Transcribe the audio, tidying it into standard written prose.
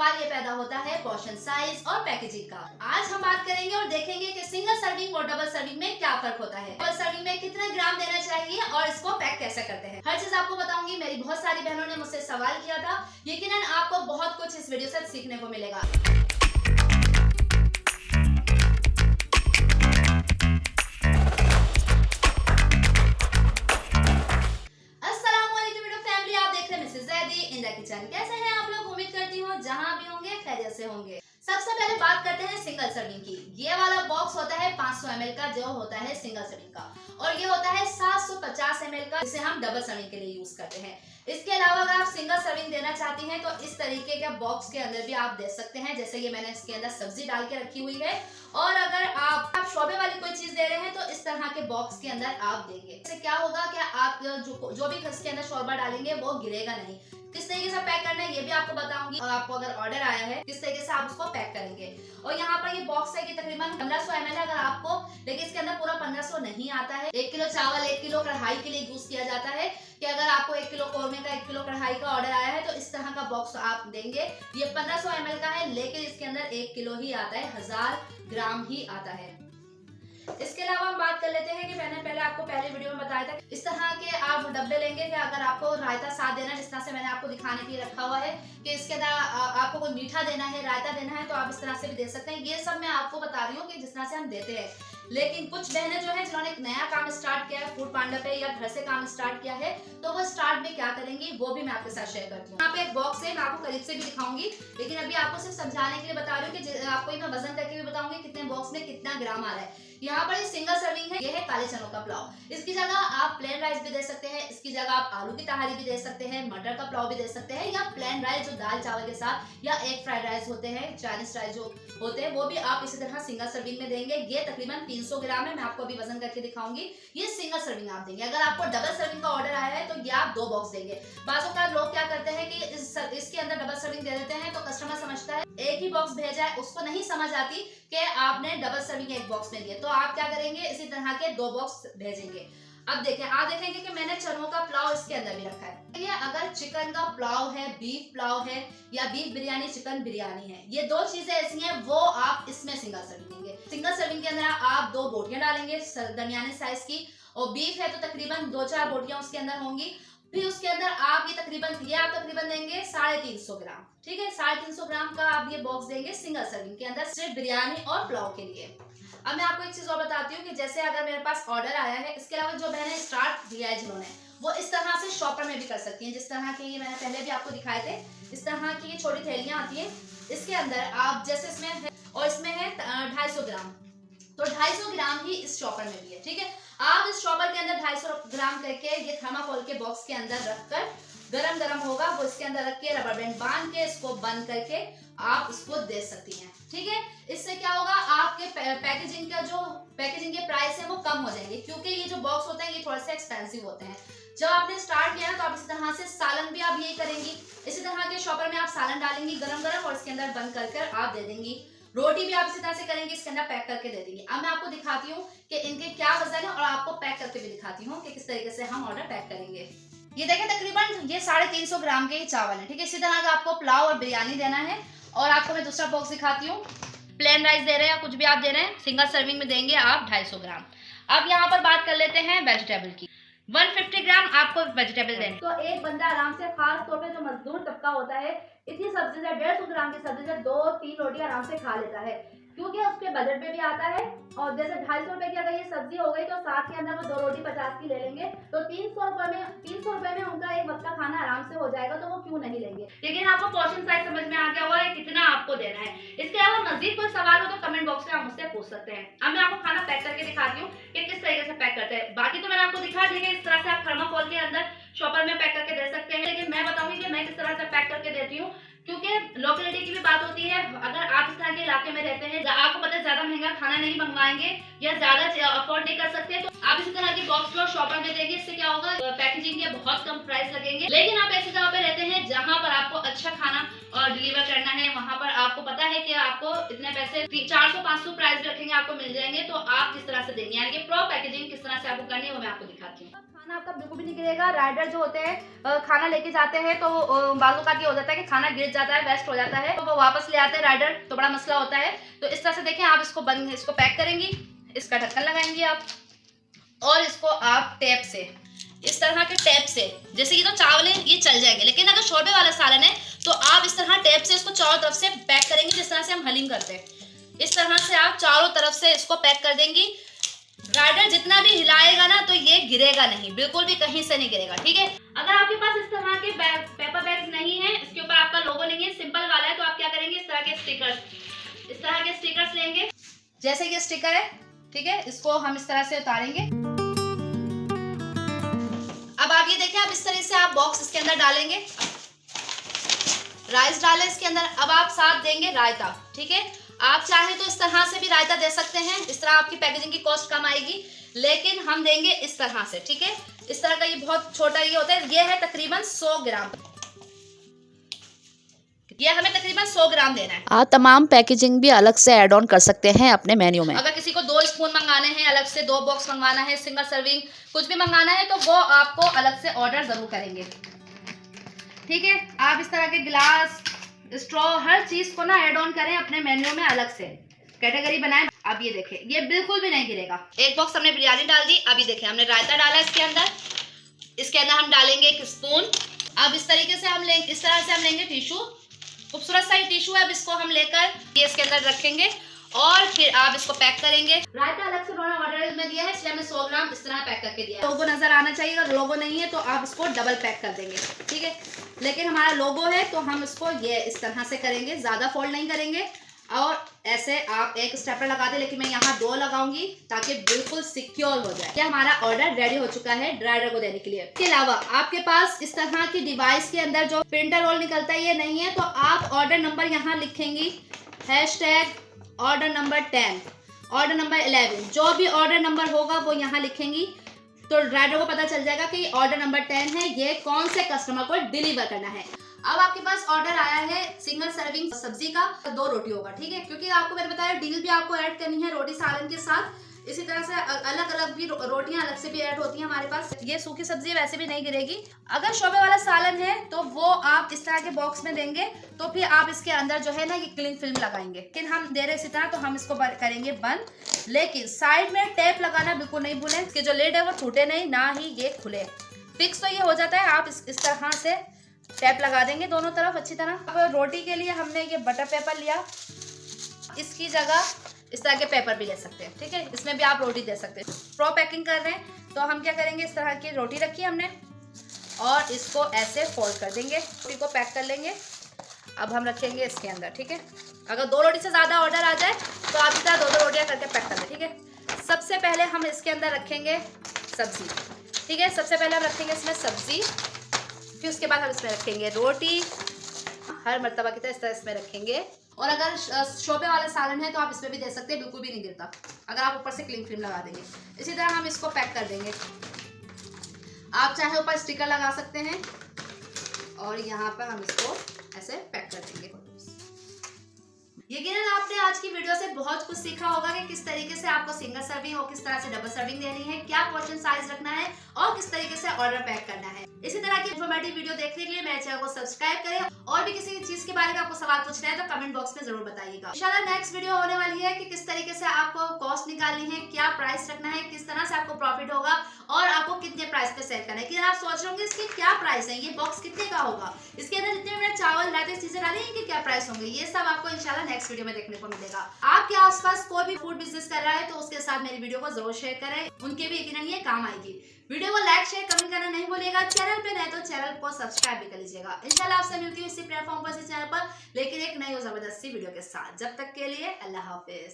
सवाल ये पैदा होता है पोर्शन साइज और पैकेजिंग का। आज हम बात करेंगे और देखेंगे कि सिंगल सर्विंग और डबल सर्विंग में क्या फर्क होता है, डबल सर्विंग में कितने ग्राम देना चाहिए और इसको पैक कैसे करते हैं। हर चीज आपको बताऊंगी। मेरी बहुत सारी बहनों ने मुझसे सवाल किया था, यकीनन आपको बहुत कुछ इस वीडियो से सीखने को मिलेगा। किचन कैसे हैं आप लोग? उम्मीद करती हूँ जहाँ भी होंगे खैरियत से होंगे। सबसे पहले बात करते हैं सिंगल सर्विंग की। ये वाला बॉक्स होता है 500 ml का, जो होता है सिंगल सर्विंग का, और ये होता है 750 ml का, जिसे हम डबल सर्विंग के लिए यूज करते हैं। इसके अलावा अगर आप सिंगल सर्विंग देना चाहती हैं तो इस तरीके के बॉक्स के अंदर भी आप दे सकते हैं, जैसे ये मैंने इसके अंदर सब्जी डाल के रखी हुई है। और अगर आप शोरबे वाली कोई चीज दे रहे हैं तो इस तरह के बॉक्स के अंदर आप देंगे। इससे क्या होगा कि आप जो भी इसके अंदर शोरबा डालेंगे वो गिरेगा नहीं। किस तरीके से पैक करना है ये भी आपको बताऊंगी, और आपको अगर ऑर्डर आया है किस तरीके से आप उसको पैक करेंगे। और यहाँ पर ये बॉक्स है कि तकरीबन 1500 ml है अगर आपको, लेकिन इसके अंदर पूरा 1500 नहीं आता है। 1 किलो चावल 1 किलो कढ़ाई के लिए यूज किया जाता है कि अगर आपको 1 किलो कौरमे का 1 किलो कढ़ाई का ऑर्डर आया है तो इस तरह का बॉक्स आप देंगे। ये 1500 ml का है, लेकिन इसके अंदर 1 किलो ही आता है, 1000 ग्राम ही आता है। इसके अलावा हम बात कर लेते हैं कि मैंने पहले आपको पहले वीडियो में बताया था इस तरह के आप डब्बे लेंगे कि अगर आपको रायता साथ देना है, जिस तरह से मैंने आपको दिखाने के लिए रखा हुआ है कि इसके अंदर आपको कोई मीठा देना है, रायता देना है, तो आप इस तरह से भी दे सकते हैं। ये सब मैं आपको बता रही हूँ कि जिस तरह से हम देते हैं। लेकिन कुछ बहनें जो है जिन्होंने एक नया काम स्टार्ट किया है फूड पांडा पे या घर से काम स्टार्ट किया है, तो वो स्टार्ट में क्या करेंगी वो भी मैं आपके साथ शेयर करती हूँ। यहाँ पे एक बॉक्स है, मैं आपको करीब से भी दिखाऊंगी, लेकिन अभी आपको सिर्फ समझाने के लिए बता रही हूँ कि आपको मैं वजन करके भी बताऊंगी कितने बॉक्स में कितना ग्राम आ रहा है। यहाँ पर ये सिंगल सर्विंग है, ये है काले चनों का पुलाव। इसकी जगह आप प्लेन राइस भी दे सकते हैं, इसकी जगह आप आलू की तहारी भी दे सकते हैं, मटर का पुलाव भी दे सकते हैं, या प्लेन राइस जो दाल चावल के साथ, या एग फ्राइड राइस होते हैं, चाइनीज राइस जो होते हैं, वो भी आप इसी तरह सिंगल सर्विंग में देंगे। ये तकरीबन 300 ग्राम है, मैं आपको अभी वजन करके दिखाऊंगी। ये सिंगल सर्विंग आप देंगे। अगर आपको डबल सर्विंग का ऑर्डर आया है तो ये आप 2 बॉक्स देंगे। बाजू का लोग क्या करते हैं कि इसके अंदर डबल सर्विंग दे देते हैं, तो कस्टमर समझता है एक ही बॉक्स भेजा है, उसको नहीं समझ आती कि आपने डबल सर्विंग एक बॉक्स में दिया। तो आप क्या करेंगे, इसी तरह के 2 बॉक्स भेजेंगे। अब देखें, आप देखेंगे कि मैंने चनों का पुलाव इसके अंदर भी रखा है। ये अगर चिकन का पुलाव है, बीफ पुलाव है, या बीफ बिरयानी चिकन बिरयानी है, ये 2 चीजें ऐसी हैं वो आप इसमें सिंगल सर्विंग देंगे। सिंगल सर्विंग के अंदर आप 2 बोटियां डालेंगे दरमियाने साइज की, और बीफ है तो तकरीबन 2-4 बोटियां उसके अंदर होंगी। फिर उसके अंदर आप ये तकरीबन देंगे 350 ग्राम। ठीक है, 350 ग्राम का आप ये बॉक्स देंगे सिंगल सर्विंग के अंदर, सिर्फ बिरयानी और पुलाव के लिए। अब मैं आपको एक चीज और बताती हूँ कि जैसे अगर मेरे पास ऑर्डर आया है, इसके अलावा जो मैंने स्टार्ट दिया है जिन्होंने, वो इस तरह से शॉपर में भी कर सकती हैं। जिस तरह के ये मैंने पहले भी आपको दिखाए थे, इस तरह की ये छोटी थैलियां आती हैं, इसके अंदर आप जैसे इसमें है, और इसमें है 250 ग्राम, तो 250 ग्राम ही इस शॉपर में भी है। ठीक है, आप इस शॉपर के अंदर 250 ग्राम करके ये थर्माकोल के बॉक्स के अंदर रखकर, गरम गरम होगा वो इसके अंदर रख के रबर बैंड बांध के इसको बंद करके आप इसको दे सकती हैं। ठीक है, इससे क्या होगा, आपके पैकेजिंग के प्राइस है वो कम हो जाएंगे, क्योंकि ये जो बॉक्स होते हैं ये थोड़े से एक्सपेंसिव होते हैं। जब आपने स्टार्ट किया ना तो आप इसी तरह से सालन भी आप यही करेंगी, इसी तरह के शॉपर में आप सालन डालेंगी गरम गरम, और इसके अंदर बंद कर आप दे देंगी। रोटी भी आप इसी तरह से करेंगे, इसके अंदर पैक करके दे देंगे। अब मैं आपको दिखाती हूँ कि इनके क्या वजन है, और आपको पैक करके भी दिखाती हूँ कि किस तरीके से हम ऑर्डर पैक करेंगे। ये देखें, तकरीबन ये 350 ग्राम के ही चावल है। ठीक है, इसी तरह का आपको पुलाव और बिरयानी देना है। और आपको मैं दूसरा बॉक्स दिखाती हूँ, प्लेन राइस दे रहे हैं या कुछ भी आप दे रहे हैं, सिंगल सर्विंग में देंगे आप 250 ग्राम। अब यहाँ पर बात कर लेते हैं वेजिटेबल की। 150 ग्राम आपको वेजिटेबल देंगे। तो एक बंदा आराम से, खास तौर पे जो मजदूर तबका होता है, इतनी सब्जी से 150 ग्राम की सब्जी से 2-3 रोटी आराम से खा लेता है, क्योंकि उसके बजट में भी आता है। और जैसे 250 रुपए की अगर ये सब्जी हो गई तो साथ के अंदर वो 2 रोटी 50 की ले लेंगे, तो 300 रुपए में उनका एक वक्त का खाना आराम से हो जाएगा, तो वो क्यों नहीं लेंगे। लेकिन आपको पोर्शन साइज समझ में आ गया हुआ है कितना आपको देना है। इसके अलावा मजीद कोई सवाल हो तो कमेंट बॉक्स में आप मुझसे पूछ सकते हैं। अब मैं आपको खाना पैक करके दिखाती हूँ कि किस तरीके से पैक करते हैं। बाकी तो मैंने आपको दिखा दिया इस तरह से आप थर्माकोल के अंदर शॉपर में पैक करके दे सकते हैं, लेकिन मैं बताऊंगी कि मैं किस तरह से पैक करके देती हूँ, क्योंकि लोकेलिटी की भी बात होती है। अगर आप इस तरह के इलाके में रहते हैं, आपको पता है ज्यादा महंगा खाना नहीं मंगवाएंगे या ज्यादा अफोर्ड नहीं कर सकते, तो आप इसी तरह के बॉक्स को शॉपर में देंगे। इससे क्या होगा, पैकेजिंग के बहुत कम प्राइस लगेंगे। लेकिन आप ऐसी जगह पे रहते हैं जहाँ पर आपको अच्छा खाना और डिलीवर करना है, वहाँ पर आपको पता है कि आपको इतने पैसे 400-500 प्राइस भी रखेंगे, आपको मिल जाएंगे, तो आप किस तरह से देंगे, यानी कि प्रॉपर पैकेजिंग किस तरह से आपको करनी है वो मैं आपको दिखाती हूँ। खाना आपका बिल्कुल भी नहीं गिरेगा। राइडर जो होते हैं खाना लेके जाते हैं तो बाजू का ये हो जाता है कि खाना गिर जाता है, वेस्ट हो जाता है, तो वो वापस ले आते हैं राइडर, तो बड़ा मसला होता है। तो इस तरह से देखें, आप इसको पैक करेंगी, इसका ढक्कन लगाएंगी आप, और इसको आप टेप से, इस तरह के टेप से, जैसे ये तो चावल है ये चल जाएंगे, लेकिन अगर शोरबे वाला सालन है तो आप इस तरह टेप से इसको चारों तरफ से पैक करेंगे, जिस तरह से हम हलीम करते हैं। इस तरह से आप चारों तरफ से इसको पैक कर देंगी। राइडर जितना भी हिलाएगा ना तो ये गिरेगा नहीं, बिल्कुल भी कहीं से नहीं गिरेगा, ठीक है। अगर आपके पास इस तरह के पेपर बैग्स नहीं है, इसके ऊपर आपका लोगो नहीं है, सिंपल वाला है, तो आप क्या करेंगे, इस तरह के स्टिकर्स लेंगे, जैसे ये स्टिकर है, ठीक है, इसको हम इस तरह से उतारेंगे। अब आप ये देखें, आप इस तरह से आप बॉक्स इसके अंदर डालेंगे, राइस डालें इसके अंदर। अब आप साथ देंगे रायता, ठीक है। आप चाहे तो इस तरह से भी रायता दे सकते हैं, इस तरह आपकी पैकेजिंग की कॉस्ट कम आएगी, लेकिन हम देंगे इस तरह से, ठीक है। इस तरह का ये बहुत छोटा ये होता है, ये है तकरीबन 100 ग्राम, ये हमें तकरीबन 100 ग्राम देना है। आप तमाम पैकेजिंग भी अलग से ऐड ऑन कर सकते हैं अपने मेन्यू में। अगर किसी को 2 स्पून मंगाने हैं अलग से, 2 बॉक्स मंगाना है, सिंगल सर्विंग कुछ भी मंगाना है, तो वो आपको अलग से ऑर्डर जरूर करेंगे, ठीक है। आप इस तरह के गिलास, स्ट्रॉ, हर चीज को ना ऐड ऑन करें अपने मेन्यू में, अलग से कैटेगरी बनाएं। अब ये देखें, ये बिल्कुल भी नहीं गिरेगा। एक बॉक्स हमने बिरयानी डाल दी, अभी देखें हमने रायता डाला इसके अंदर हम डालेंगे 1 स्पून। अब इस तरीके से हम लेंगे, इस तरह से हम लेंगे टिश्यू, खूबसूरत सा टिश्यू है। अब इसको हम लेकर ये इसके अंदर रखेंगे और फिर आप इसको पैक करेंगे। रायता अलग से उन्होंने ऑर्डर में दिया है, इसलिए हमने 100 ग्राम इस तरह पैक करके दिया है। लोगो नजर आना चाहिए, अगर लोगो नहीं है तो आप इसको डबल पैक कर देंगे, ठीक है। लेकिन हमारा लोगो है तो हम इसको ये इस तरह से करेंगे, ज्यादा फोल्ड नहीं करेंगे। और ऐसे आप एक स्टेपलर लगा दे, लेकिन मैं यहाँ 2 लगाऊंगी ताकि बिल्कुल सिक्योर हो जाए। ये हमारा ऑर्डर रेडी हो चुका है ड्राइवर को देने के लिए। इसके अलावा आपके पास इस तरह की डिवाइस के अंदर जो प्रिंटर रोल निकलता है, ये नहीं है, तो आप ऑर्डर नंबर यहाँ लिखेंगी, #ऑर्डर नंबर 10, ऑर्डर नंबर 11, जो भी ऑर्डर नंबर होगा वो यहाँ लिखेंगी, तो ड्राइवर को पता चल जाएगा कि ऑर्डर नंबर 10 है, ये कौन से कस्टमर को डिलीवर करना है। अब आपके पास ऑर्डर आया है सिंगल सर्विंग सब्जी का, 2 रोटी होगा, ठीक है, क्योंकि आपको मैंने बताया डील भी आपको ऐड करनी है रोटी सालन के साथ। इसी तरह से अलग अलग भी रोटियां अलग से भी ऐड होती हैं हमारे पास। ये सूखी सब्जी वैसे भी नहीं गिरेगी। अगर शोरबे वाला सालन है तो वो आप इस तरह के बॉक्स में देंगे, तो फिर आप इसके अंदर जो है ना ये क्लिंग फिल्म लगाएंगे, लेकिन हम दे रहे इसी तरह, तो हम इसको करेंगे बंद। लेकिन साइड में टेप लगाना बिल्कुल नहीं भूलें, इसके जो लिड है वो टूटे नहीं, ना ही ये खुले। फिक्स तो ये हो जाता है, आप इस तरह से टेप लगा देंगे दोनों तरफ अच्छी तरह। अब रोटी के लिए हमने ये बटर पेपर लिया, इसकी जगह इस तरह के पेपर भी ले सकते हैं, ठीक है, इसमें भी आप रोटी दे सकते हैं। प्रो पैकिंग कर रहे हैं तो हम क्या करेंगे, इस तरह की रोटी रखी हमने और इसको ऐसे फोल्ड कर देंगे, रोटी को पैक कर लेंगे। अब हम रखेंगे इसके अंदर, ठीक है। अगर 2 रोटी से ज़्यादा ऑर्डर आ जाए तो आप इस तरह 2-2 रोटियाँ करके पैक कर लें, ठीक है। सबसे पहले हम इसके अंदर रखेंगे सब्जी, ठीक है, सबसे पहले हम रखेंगे इसमें सब्जी, फिर उसके बाद हम इसमें रखेंगे रोटी, हर मर्तबा की तरह इस तरह इसमें रखेंगे। और अगर शोरबे वाला सालन है तो आप इसमें भी दे सकते हैं, बिल्कुल भी नहीं गिरता अगर आप ऊपर से क्लिंग फिल्म लगा देंगे। इसी तरह हम इसको पैक कर देंगे। आप चाहे ऊपर स्टिकर लगा सकते हैं और यहाँ पर हम इसको ऐसे पैक कर देंगे। यकीनन आपने आज की वीडियो से बहुत कुछ सीखा होगा कि किस तरीके से आपको सिंगल सर्विंग और किस तरह से डबल सर्विंग देनी है, क्या पोर्शन साइज रखना है और किस तरीके से ऑर्डर पैक करना है। इसी तरह की इंफॉर्मेटिव वीडियो देखने के लिए मेरे चैनल को सब्सक्राइब करें और भी किसी चीज के बारे में आपको सवाल पूछना है तो कमेंट बॉक्स में जरूर बताइएगा। इंशाल्लाह नेक्स्ट वीडियो होने वाली है कि किस तरीके से आपको कॉस्ट निकालनी है, क्या प्राइस रखना है, किस तरह से आपको प्रॉफिट होगा और आपको कितने प्राइस पे सेल करना है। कि आप सोच रहे होंगे इसके क्या प्राइस है, ये बॉक्स कितने का होगा, इसके अंदर जितने मैंने चावल रायते चीजें डाली है कि क्या प्राइस होंगे, ये सब आपको इंशाल्लाह नेक्स्ट वीडियो में देखने को मिलेगा। आपके आसपास कोई भी फूड बिजनेस कर रहा है तो उसके साथ मेरी वीडियो को जरूर शेयर करें, उनके भी यकीनन ये काम आएगी। वीडियो को लाइक शेयर कमेंट करना नहीं भूलिएगा। चैनल पे नए तो चैनल को सब्सक्राइब भी कर लीजिएगा। इंशाल्लाह आपसे मिलती हूँ इसी प्लेटफॉर्म पर, इसी चैनल पर, लेकिन एक नई और जबरदस्ती वीडियो के साथ। जब तक के लिए अल्लाह हाफिज।